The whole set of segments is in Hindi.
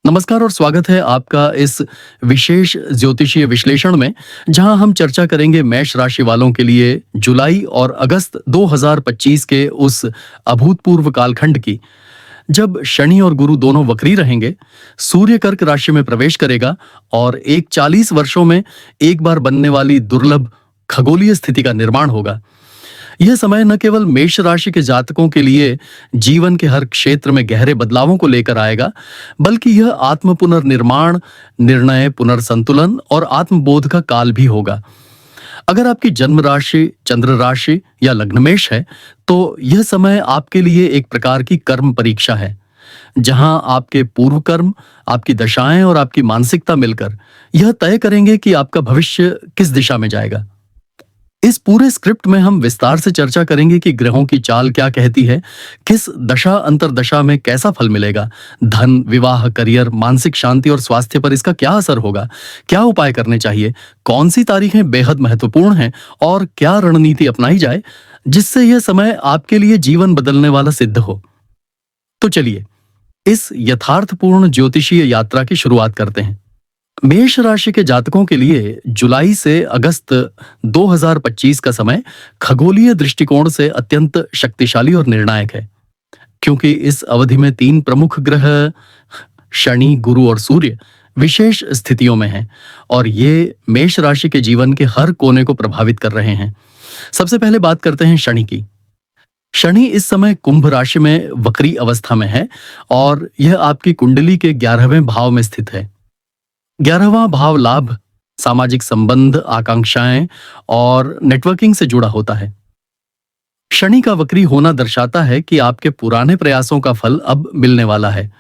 नमस्कार और स्वागत है आपका इस विशेष ज्योतिषीय विश्लेषण में, जहां हम चर्चा करेंगे मेष राशि वालों के लिए जुलाई और अगस्त 2025 के उस अभूतपूर्व कालखंड की, जब शनि और गुरु दोनों वक्री रहेंगे। सूर्य कर्क राशि में प्रवेश करेगा और एक 40 वर्षों में एक बार बनने वाली दुर्लभ खगोलीय स्थिति का निर्माण होगा। यह समय न केवल मेष राशि के जातकों के लिए जीवन के हर क्षेत्र में गहरे बदलावों को लेकर आएगा, बल्कि यह आत्म पुनर्निर्माण, निर्णय पुनर्संतुलन और आत्मबोध का काल भी होगा। अगर आपकी जन्म राशि चंद्र राशि या लग्न मेष है, तो यह समय आपके लिए एक प्रकार की कर्म परीक्षा है, जहां आपके पूर्व कर्म, आपकी दशाएं और आपकी मानसिकता मिलकर यह तय करेंगे कि आपका भविष्य किस दिशा में जाएगा। इस पूरे स्क्रिप्ट में हम विस्तार से चर्चा करेंगे कि ग्रहों की चाल क्या कहती है, किस दशा अंतरदशा में कैसा फल मिलेगा, धन, विवाह, करियर, मानसिक शांति और स्वास्थ्य पर इसका क्या असर होगा, क्या उपाय करने चाहिए, कौन सी तारीखें बेहद महत्वपूर्ण हैं और क्या रणनीति अपनाई जाए जिससे यह समय आपके लिए जीवन बदलने वाला सिद्ध हो। तो चलिए इस यथार्थपूर्ण ज्योतिषीय यात्रा की शुरुआत करते हैं। मेष राशि के जातकों के लिए जुलाई से अगस्त 2025 का समय खगोलीय दृष्टिकोण से अत्यंत शक्तिशाली और निर्णायक है, क्योंकि इस अवधि में तीन प्रमुख ग्रह शनि, गुरु और सूर्य विशेष स्थितियों में हैं और ये मेष राशि के जीवन के हर कोने को प्रभावित कर रहे हैं। सबसे पहले बात करते हैं शनि की। शनि इस समय कुंभ राशि में वक्री अवस्था में है और यह आपकी कुंडली के 11वें भाव में स्थित है। 11वां भाव लाभ, सामाजिक संबंध, आकांक्षाएं और नेटवर्किंग से जुड़ा होता है। शनि का वक्री होना दर्शाता है कि आपके पुराने प्रयासों का फल अब मिलने वाला है,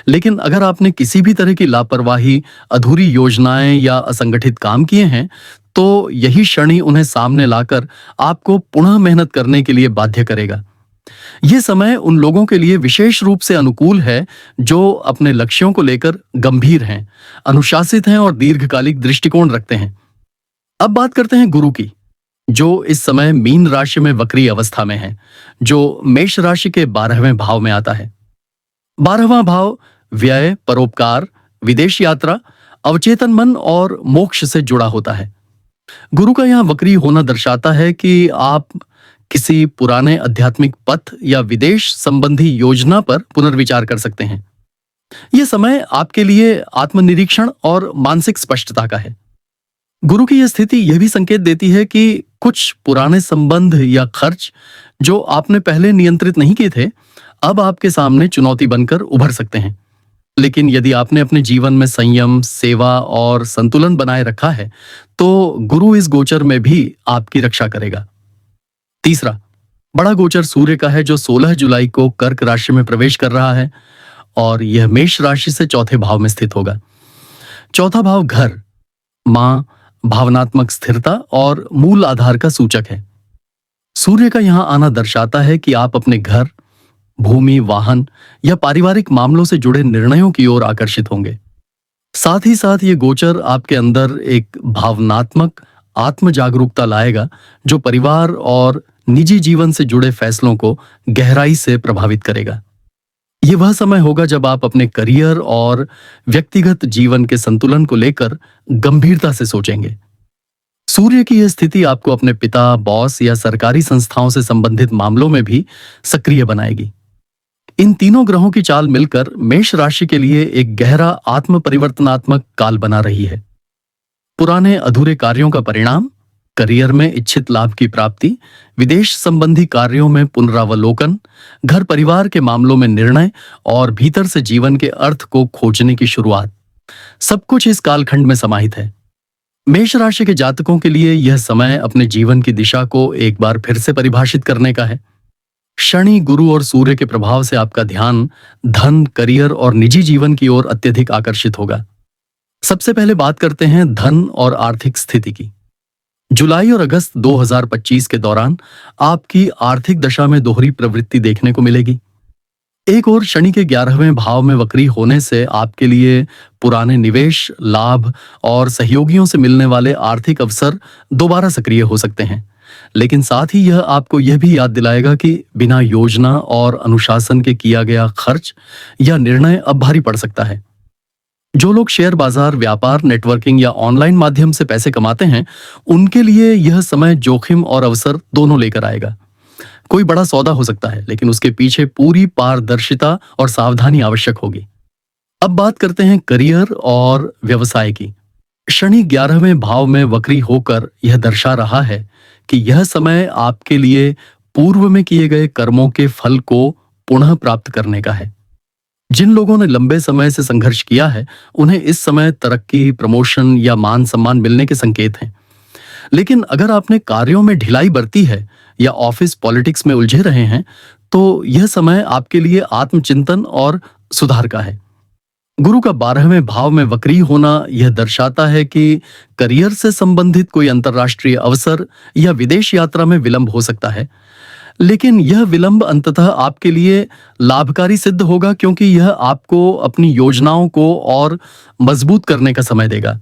लेकिन अगर आपने किसी भी तरह की लापरवाही, अधूरी योजनाएं या असंगठित काम किए हैं, तो यही शनि उन्हें सामने लाकर आपको पुनः मेहनत करने के लिए बाध्य करेगा। यह समय उन लोगों के लिए विशेष रूप से अनुकूल है जो अपने लक्ष्यों को लेकर गंभीर हैं, अनुशासित हैं और दीर्घकालिक दृष्टिकोण रखते हैं। अब बात करते हैं गुरु की, जो इस समय मीन राशि में वक्री अवस्था में है, जो मेष राशि के 12वें भाव में आता है। 12वां भाव व्यय, परोपकार, विदेश यात्रा, अवचेतन मन और मोक्ष से जुड़ा होता है। गुरु का यहां वक्री होना दर्शाता है कि आप किसी पुराने आध्यात्मिक पथ या विदेश संबंधी योजना पर पुनर्विचार कर सकते हैं। यह समय आपके लिए आत्मनिरीक्षण और मानसिक स्पष्टता का है। गुरु की यह स्थिति यह भी संकेत देती है कि कुछ पुराने संबंध या खर्च जो आपने पहले नियंत्रित नहीं किए थे, अब आपके सामने चुनौती बनकर उभर सकते हैं। लेकिन यदि आपने अपने जीवन में संयम, सेवा और संतुलन बनाए रखा है, तो गुरु इस गोचर में भी आपकी रक्षा करेगा। तीसरा बड़ा गोचर सूर्य का है, जो 16 जुलाई को कर्क राशि में प्रवेश कर रहा है और यह मेष राशि से चौथे भाव में स्थित होगा। चौथा भाव घर, मां, भावनात्मक स्थिरता और मूल आधार का सूचक है। सूर्य का यहां आना दर्शाता है कि आप अपने घर, भूमि, वाहन या पारिवारिक मामलों से जुड़े निर्णयों की ओर आकर्षित होंगे। साथ ही साथ ये गोचर आपके अंदर एक भावनात्मक आत्म जागरूकता लाएगा, जो परिवार और निजी जीवन से जुड़े फैसलों को गहराई से प्रभावित करेगा। यह वह समय होगा जब आप अपने करियर और व्यक्तिगत जीवन के संतुलन को लेकर गंभीरता से सोचेंगे। सूर्य की यह स्थिति आपको अपने पिता, बॉस या सरकारी संस्थाओं से संबंधित मामलों में भी सक्रिय बनाएगी। इन तीनों ग्रहों की चाल मिलकर मेष राशि के लिए एक गहरा आत्म परिवर्तनात्मक काल बना रही है। पुराने अधूरे कार्यों का परिणाम, करियर में इच्छित लाभ की प्राप्ति, विदेश संबंधी कार्यों में पुनरावलोकन, घर परिवार के मामलों में निर्णय और भीतर से जीवन के अर्थ को खोजने की शुरुआत, सब कुछ इस कालखंड में समाहित है। मेष राशि के जातकों के लिए यह समय अपने जीवन की दिशा को एक बार फिर से परिभाषित करने का है। शनि, गुरु और सूर्य के प्रभाव से आपका ध्यान धन, करियर और निजी जीवन की ओर अत्यधिक आकर्षित होगा। सबसे पहले बात करते हैं धन और आर्थिक स्थिति की। जुलाई और अगस्त 2025 के दौरान आपकी आर्थिक दशा में दोहरी प्रवृत्ति देखने को मिलेगी। एक और शनि के 11वें भाव में वक्री होने से आपके लिए पुराने निवेश, लाभ और सहयोगियों से मिलने वाले आर्थिक अवसर दोबारा सक्रिय हो सकते हैं, लेकिन साथ ही यह आपको यह भी याद दिलाएगा कि बिना योजना और अनुशासन के किया गया खर्च या निर्णय अब भारी पड़ सकता है। जो लोग शेयर बाजार, व्यापार, नेटवर्किंग या ऑनलाइन माध्यम से पैसे कमाते हैं, उनके लिए यह समय जोखिम और अवसर दोनों लेकर आएगा। कोई बड़ा सौदा हो सकता है, लेकिन उसके पीछे पूरी पारदर्शिता और सावधानी आवश्यक होगी। अब बात करते हैं करियर और व्यवसाय की। शनि 11वें भाव में वक्री होकर यह दर्शा रहा है कि यह समय आपके लिए पूर्व में किए गए कर्मों के फल को पुनः प्राप्त करने का है। जिन लोगों ने लंबे समय से संघर्ष किया है, उन्हें इस समय तरक्की, प्रमोशन या मान सम्मान मिलने के संकेत हैं। लेकिन अगर आपने कार्यों में ढिलाई बरती है या ऑफिस पॉलिटिक्स में उलझे रहे हैं, तो यह समय आपके लिए आत्मचिंतन और सुधार का है। गुरु का 12वें भाव में वक्री होना यह दर्शाता है कि करियर से संबंधित कोई अंतर्राष्ट्रीय अवसर या विदेश यात्रा में विलंब हो सकता है। लेकिन यह विलंब अंततः आपके लिए लाभकारी सिद्ध होगा, क्योंकि यह आपको अपनी योजनाओं को और मजबूत करने का समय देगा।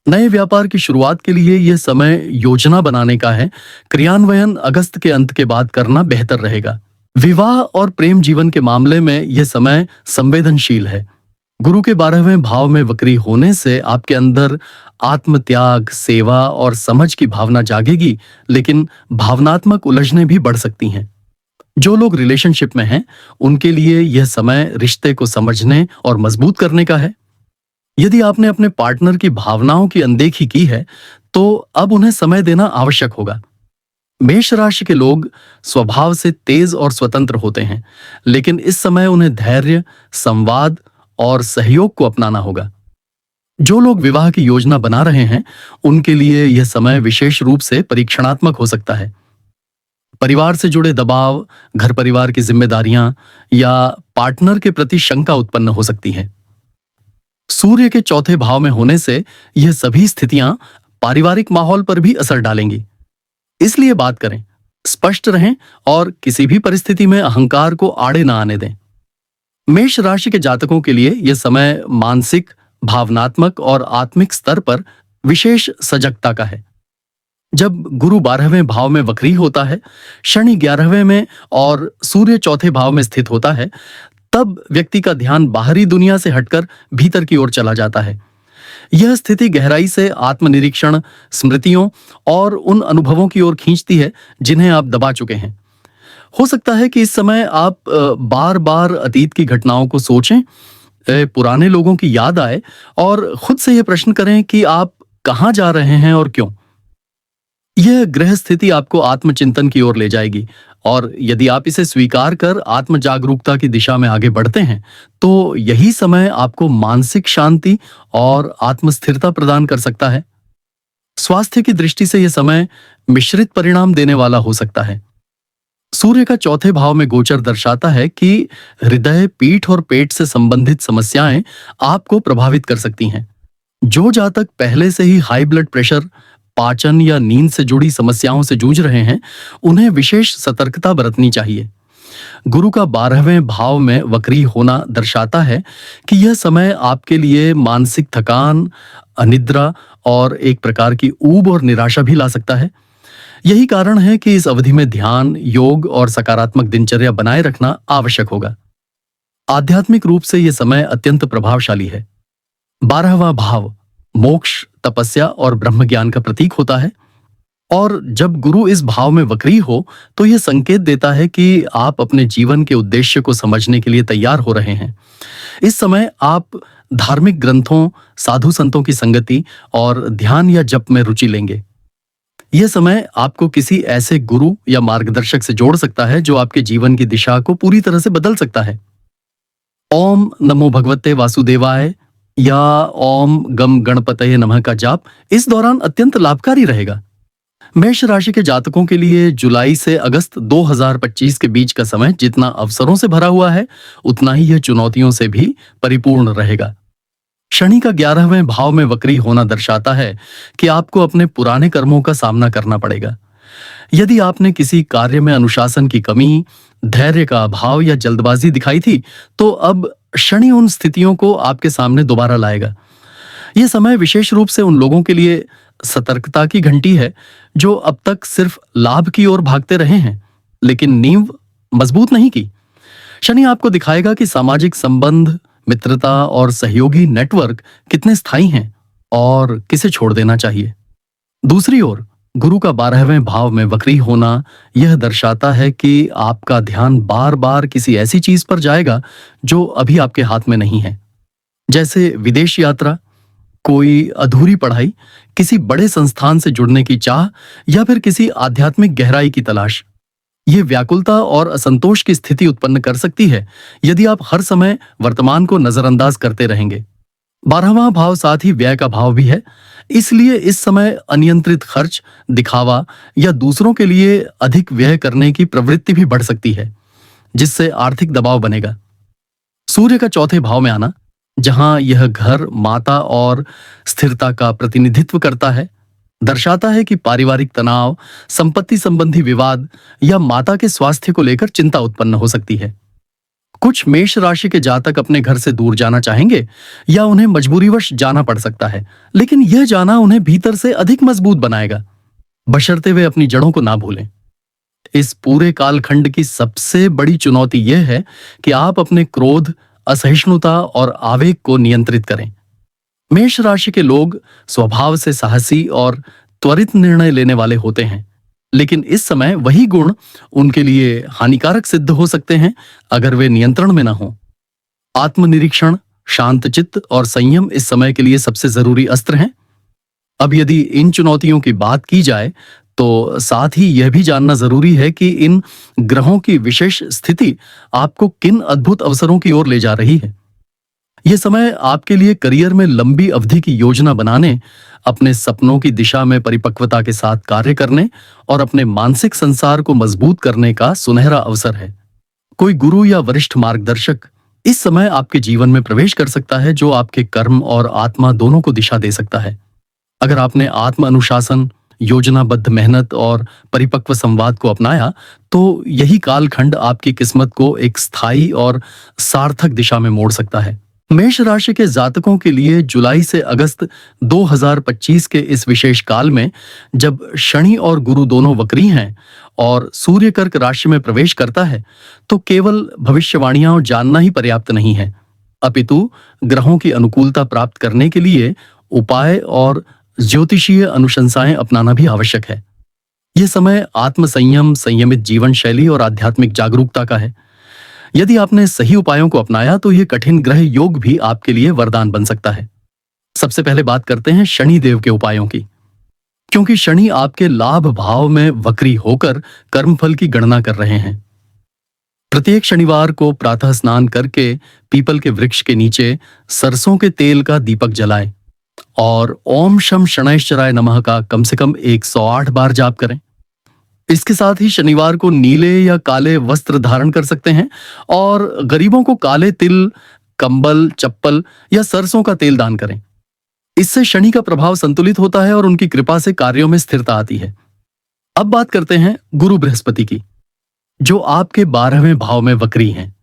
नए व्यापार की शुरुआत के लिए यह समय योजना बनाने का है। क्रियान्वयन अगस्त के अंत के बाद करना बेहतर रहेगा। विवाह और प्रेम जीवन के मामले में यह समय संवेदनशील है। गुरु के 12वें भाव में वक्री होने से आपके अंदर आत्मत्याग, सेवा और समझ की भावना जागेगी, लेकिन भावनात्मक उलझनें भी बढ़ सकती हैं। जो लोग रिलेशनशिप में हैं, उनके लिए यह समय रिश्ते को समझने और मजबूत करने का है। यदि आपने अपने पार्टनर की भावनाओं की अनदेखी की है, तो अब उन्हें समय देना आवश्यक होगा। मेष राशि के लोग स्वभाव से तेज और स्वतंत्र होते हैं, लेकिन इस समय उन्हें धैर्य, संवाद और सहयोग को अपनाना होगा। जो लोग विवाह की योजना बना रहे हैं, उनके लिए यह समय विशेष रूप से परीक्षणात्मक हो सकता है। परिवार से जुड़े दबाव, घर परिवार की जिम्मेदारियां या पार्टनर के प्रति शंका उत्पन्न हो सकती है। सूर्य के चौथे भाव में होने से यह सभी स्थितियां पारिवारिक माहौल पर भी असर डालेंगी। इसलिए बात करें, स्पष्ट रहें और किसी भी परिस्थिति में अहंकार को आड़े ना आने दें। मेष राशि के जातकों के लिए यह समय मानसिक, भावनात्मक और आत्मिक स्तर पर विशेष सजगता का है। जब गुरु 12वें भाव में वक्री होता है, शनि 11वें में और सूर्य चौथे भाव में स्थित होता है, तब व्यक्ति का ध्यान बाहरी दुनिया से हटकर भीतर की ओर चला जाता है। यह स्थिति गहराई से आत्मनिरीक्षण, स्मृतियों और उन अनुभवों की ओर खींचती है जिन्हें आप दबा चुके हैं। हो सकता है कि इस समय आप बार बार अतीत की घटनाओं को सोचें, पुराने लोगों की याद आए और खुद से यह प्रश्न करें कि आप कहाँ जा रहे हैं और क्यों। यह ग्रह स्थिति आपको आत्मचिंतन की ओर ले जाएगी, और यदि आप इसे स्वीकार कर आत्म जागरूकता की दिशा में आगे बढ़ते हैं, तो यही समय आपको मानसिक शांति और आत्मस्थिरता प्रदान कर सकता है। स्वास्थ्य की दृष्टि से यह समय मिश्रित परिणाम देने वाला हो सकता है। सूर्य का चौथे भाव में गोचर दर्शाता है कि हृदय, पीठ और पेट से संबंधित समस्याएं आपको प्रभावित कर सकती हैं। जो जातक पहले से ही हाई ब्लड प्रेशर, पाचन या नींद से जुड़ी समस्याओं से जूझ रहे हैं, उन्हें विशेष सतर्कता बरतनी चाहिए। गुरु का 12वें भाव में वक्री होना दर्शाता है कि यह समय आपके लिए मानसिक थकान, अनिद्रा और एक प्रकार की ऊब और निराशा भी ला सकता है। यही कारण है कि इस अवधि में ध्यान, योग और सकारात्मक दिनचर्या बनाए रखना आवश्यक होगा। आध्यात्मिक रूप से यह समय अत्यंत प्रभावशाली है। 12वां भाव मोक्ष, तपस्या और ब्रह्म ज्ञान का प्रतीक होता है, और जब गुरु इस भाव में वक्री हो, तो यह संकेत देता है कि आप अपने जीवन के उद्देश्य को समझने के लिए तैयार हो रहे हैं। इस समय आप धार्मिक ग्रंथों, साधु संतों की संगति और ध्यान या जप में रुचि लेंगे। यह समय आपको किसी ऐसे गुरु या मार्गदर्शक से जोड़ सकता है जो आपके जीवन की दिशा को पूरी तरह से बदल सकता है। ओम नमो भगवते वासुदेवाय या ओम गम गणपतये नमः का जाप इस दौरान अत्यंत लाभकारी रहेगा। मेष राशि के जातकों के लिए जुलाई से अगस्त 2025 के बीच का समय जितना अवसरों से भरा हुआ है, उतना ही यह चुनौतियों से भी परिपूर्ण रहेगा। शनि का 11वें भाव में वक्री होना दर्शाता है कि आपको अपने पुराने कर्मों का सामना करना पड़ेगा। यदि आपने किसी कार्य में अनुशासन की कमी, धैर्य का अभाव या जल्दबाजी दिखाई थी, तो अब शनि उन स्थितियों को आपके सामने दोबारा लाएगा। यह समय विशेष रूप से उन लोगों के लिए सतर्कता की घंटी है जो अब तक सिर्फ लाभ की ओर भागते रहे हैं, लेकिन नींव मजबूत नहीं की। शनि आपको दिखाएगा कि सामाजिक संबंध, मित्रता और सहयोगी नेटवर्क कितने स्थायी हैं और किसे छोड़ देना चाहिए। दूसरी ओर गुरु का 12वें भाव में वक्री होना यह दर्शाता है कि आपका ध्यान बार बार किसी ऐसी चीज पर जाएगा जो अभी आपके हाथ में नहीं है, जैसे विदेश यात्रा, कोई अधूरी पढ़ाई, किसी बड़े संस्थान से जुड़ने की चाह या फिर किसी आध्यात्मिक गहराई की तलाश। ये व्याकुलता और असंतोष की स्थिति उत्पन्न कर सकती है यदि आप हर समय वर्तमान को नजरअंदाज करते रहेंगे। 12वां भाव साथ ही व्यय का भाव भी है, इसलिए इस समय अनियंत्रित खर्च, दिखावा या दूसरों के लिए अधिक व्यय करने की प्रवृत्ति भी बढ़ सकती है, जिससे आर्थिक दबाव बनेगा। सूर्य का चौथे भाव में आना, जहां यह घर माता और स्थिरता का प्रतिनिधित्व करता है, दर्शाता है कि पारिवारिक तनाव, संपत्ति संबंधी विवाद या माता के स्वास्थ्य को लेकर चिंता उत्पन्न हो सकती है। कुछ मेष राशि के जातक अपने घर से दूर जाना चाहेंगे या उन्हें मजबूरीवश जाना पड़ सकता है, लेकिन यह जाना उन्हें भीतर से अधिक मजबूत बनाएगा, बशर्ते वे अपनी जड़ों को ना भूलें। इस पूरे कालखंड की सबसे बड़ी चुनौती यह है कि आप अपने क्रोध, असहिष्णुता और आवेग को नियंत्रित करें। मेष राशि के लोग स्वभाव से साहसी और त्वरित निर्णय लेने वाले होते हैं, लेकिन इस समय वही गुण उनके लिए हानिकारक सिद्ध हो सकते हैं अगर वे नियंत्रण में न हों। आत्मनिरीक्षण, शांतचित्त और संयम इस समय के लिए सबसे जरूरी अस्त्र हैं। अब यदि इन चुनौतियों की बात की जाए तो साथ ही यह भी जानना जरूरी है कि इन ग्रहों की विशेष स्थिति आपको किन अद्भुत अवसरों की ओर ले जा रही है। यह समय आपके लिए करियर में लंबी अवधि की योजना बनाने, अपने सपनों की दिशा में परिपक्वता के साथ कार्य करने और अपने मानसिक संसार को मजबूत करने का सुनहरा अवसर है। कोई गुरु या वरिष्ठ मार्गदर्शक इस समय आपके जीवन में प्रवेश कर सकता है, जो आपके कर्म और आत्मा दोनों को दिशा दे सकता है। अगर आपने आत्म अनुशासन, योजनाबद्ध मेहनत और परिपक्व संवाद को अपनाया तो यही कालखंड आपकी किस्मत को एक स्थायी और सार्थक दिशा में मोड़ सकता है। मेष राशि के जातकों के लिए जुलाई से अगस्त 2025 के इस विशेष काल में, जब शनि और गुरु दोनों वक्री हैं और सूर्य कर्क राशि में प्रवेश करता है, तो केवल भविष्यवाणियां जानना ही पर्याप्त नहीं है, अपितु ग्रहों की अनुकूलता प्राप्त करने के लिए उपाय और ज्योतिषीय अनुशंसाएं अपनाना भी आवश्यक है। यह समय आत्मसंयम, संयमित जीवन शैली और आध्यात्मिक जागरूकता का है। यदि आपने सही उपायों को अपनाया तो यह कठिन ग्रह योग भी आपके लिए वरदान बन सकता है। सबसे पहले बात करते हैं शनि देव के उपायों की, क्योंकि शनि आपके लाभ भाव में वक्री होकर कर्मफल की गणना कर रहे हैं। प्रत्येक शनिवार को प्रातः स्नान करके पीपल के वृक्ष के नीचे सरसों के तेल का दीपक जलाएं और ओम शम शनैश्चराय नमः का कम से कम 108 बार जाप करें। इसके साथ ही शनिवार को नीले या काले वस्त्र धारण कर सकते हैं और गरीबों को काले तिल, कंबल, चप्पल या सरसों का तेल दान करें। इससे शनि का प्रभाव संतुलित होता है और उनकी कृपा से कार्यों में स्थिरता आती है। अब बात करते हैं गुरु बृहस्पति की, जो आपके 12वें भाव में वक्री हैं।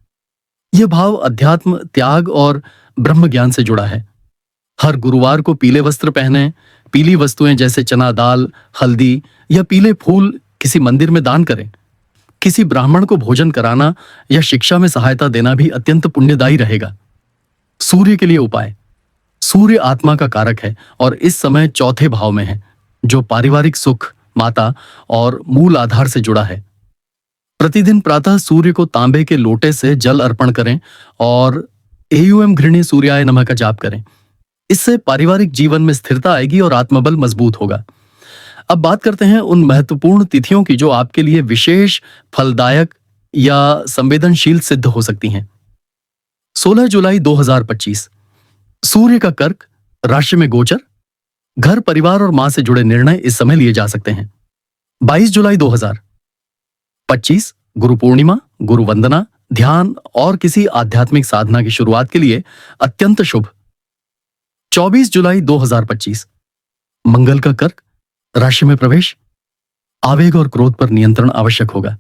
यह भाव अध्यात्म, त्याग और ब्रह्म ज्ञान से जुड़ा है। हर गुरुवार को पीले वस्त्र पहने, पीली वस्तुएं जैसे चना दाल, हल्दी या पीले फूल किसी मंदिर में दान करें। किसी ब्राह्मण को भोजन कराना या शिक्षा में सहायता देना भी अत्यंत पुण्यदायी रहेगा। सूर्य के लिए उपाय। सूर्य आत्मा का कारक है और इस समय चौथे भाव में है, जो पारिवारिक सुख, माता और मूल आधार से जुड़ा है। प्रतिदिन प्रातः सूर्य को तांबे के लोटे से जल अर्पण करें और एयूएम घृणी सूर्याय नमः का जाप करें। इससे पारिवारिक जीवन में स्थिरता आएगी और आत्मबल मजबूत होगा। अब बात करते हैं उन महत्वपूर्ण तिथियों की जो आपके लिए विशेष फलदायक या संवेदनशील सिद्ध हो सकती हैं। 16 जुलाई 2025 सूर्य का कर्क राशि में गोचर। घर, परिवार और मां से जुड़े निर्णय इस समय लिए जा सकते हैं। 22 जुलाई 2025 गुरु पूर्णिमा, गुरु वंदना, ध्यान और किसी आध्यात्मिक साधना की शुरुआत के लिए अत्यंत शुभ। 24 जुलाई 2025 मंगल का कर्क राशि में प्रवेश। आवेग और क्रोध पर नियंत्रण आवश्यक होगा।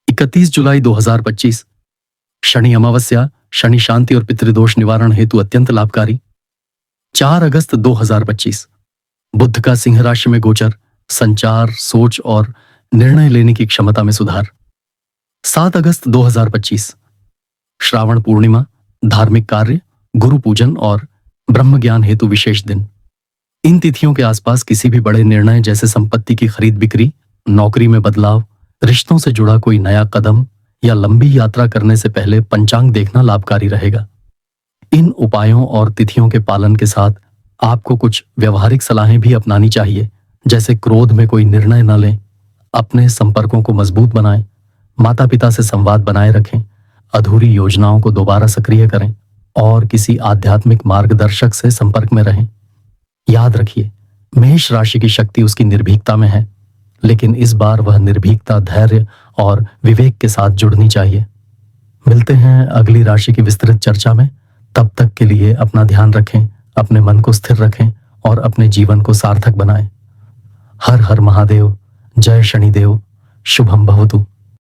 31 जुलाई 2025 शनि अमावस्या, शनि शांति और पितृदोष निवारण हेतु अत्यंत लाभकारी। 4 अगस्त 2025 बुध का सिंह राशि में गोचर, संचार, सोच और निर्णय लेने की क्षमता में सुधार। 7 अगस्त 2025 श्रावण पूर्णिमा, धार्मिक कार्य, गुरु पूजन और ब्रह्म ज्ञान हेतु विशेष दिन। इन तिथियों के आसपास किसी भी बड़े निर्णय जैसे संपत्ति की खरीद बिक्री, नौकरी में बदलाव, रिश्तों से जुड़ा कोई नया कदम या लंबी यात्रा करने से पहले पंचांग देखना लाभकारी रहेगा। इन उपायों और तिथियों के पालन के साथ आपको कुछ व्यवहारिक सलाहें भी अपनानी चाहिए, जैसे क्रोध में कोई निर्णय न लें, अपने संपर्कों को मजबूत बनाएं, माता पिता से संवाद बनाए रखें, अधूरी योजनाओं को दोबारा सक्रिय करें और किसी आध्यात्मिक मार्गदर्शक से संपर्क में रहें। याद रखिए, मेष राशि की शक्ति उसकी निर्भीकता में है, लेकिन इस बार वह निर्भीकता धैर्य और विवेक के साथ जुड़नी चाहिए। मिलते हैं अगली राशि की विस्तृत चर्चा में। तब तक के लिए अपना ध्यान रखें, अपने मन को स्थिर रखें और अपने जीवन को सार्थक बनाएं। हर हर महादेव, जय शनिदेव, शुभम भवतु।